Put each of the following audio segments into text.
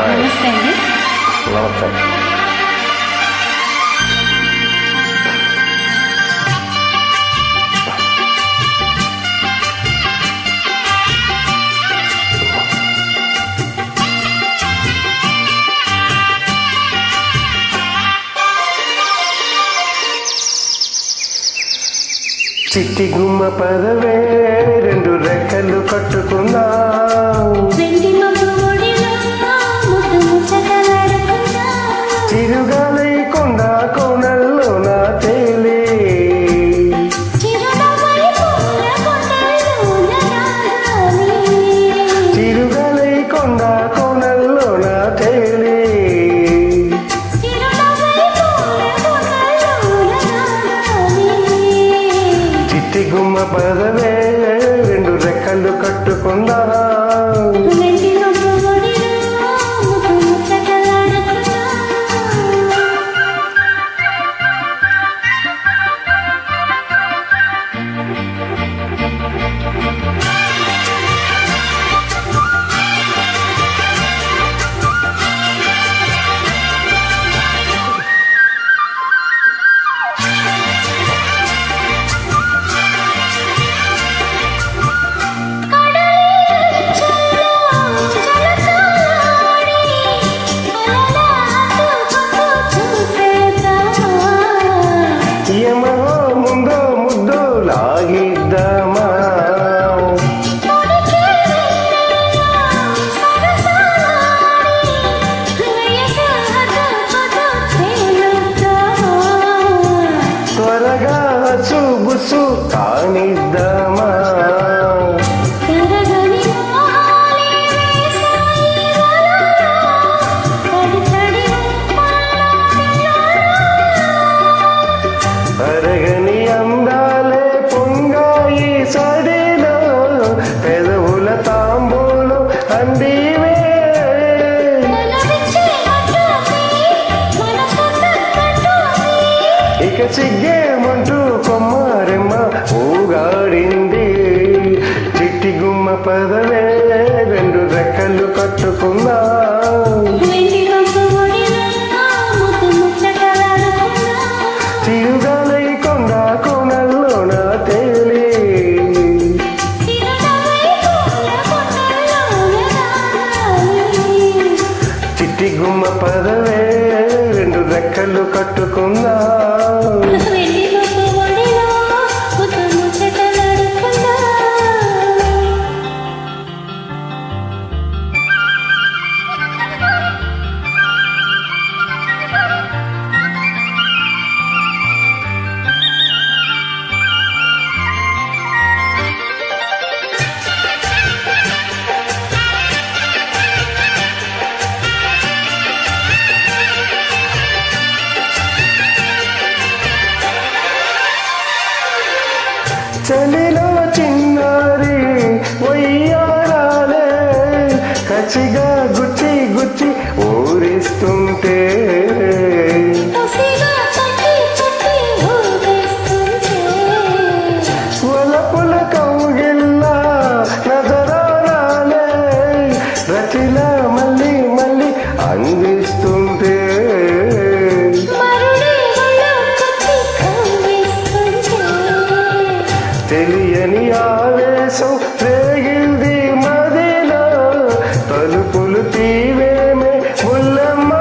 నమస్తే అండి. నమస్తే. చిట్టి గుమ్మ పదవే రెండు రెక్కలు కట్టుకున్నా, చిరుగాలై కొండ కోణల్లో నా తేలే, చిరుగాలై కొండ కోణల్లో నా తేలే, చిట్టి గుమ్మ పదవే రెండు రెక్కలు కట్టుకున్నా, ముందు ముద్దు లాగిద్దామా, త్వరగా చూబుసు కానిద్దామా, అరగని అందాలే పొంగాయి సడిలో పెదవుల తాంబూలు అందివే, ఇక సిగ్గేమంటూ కొమ్మారెమ్మ ఊగాడింది, చిట్టి గుమ్మ పదవే రెండు రెక్కలు కట్టుకున్నా, చిరుగాలై కొండ కోణల్లో నా తేలి, చిట్టి గుమ్మ పదవే రెండు రెక్కలు కట్టుకున్నా, చలిలో చిన్నారి వయ్యారాలే కచిగా గుచ్చి గుచ్చి ఊరిస్తుంటే, వలపుల కౌగిల్లా నజరాలే రచిలా మళ్ళీ మళ్ళీ అందిస్తుంటే, తెలియని ఆవేశం రేగింది మదిలో, తలుపులు తీవేమే ముల్లమ్మ,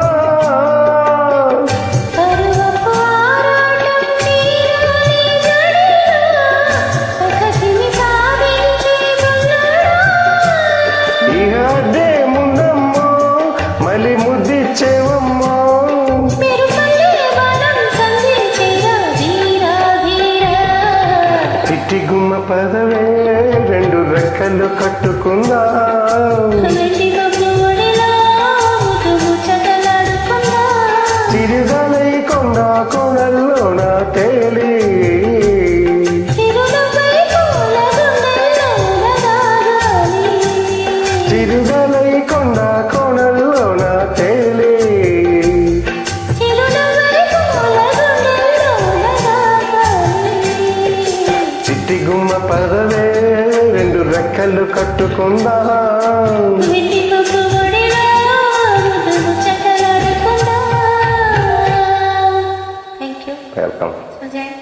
ఇక అడ్డే ముందమ్మో మళ్ళీ ముద్దిచ్చేవమ్మో, చిట్టి గుమ్మ పదవే రెండు రెక్కలు కట్టుకుందా, చిరుగాలై కొండ కోణల్లో నా తేలి, చిరుగాలై కొండ కోణల్లో నా తేలి, చిట్టి గుమ్మ పదవే రెండు రెక్కలు కట్టుకుందా, వెల్కమ్. సుజయ్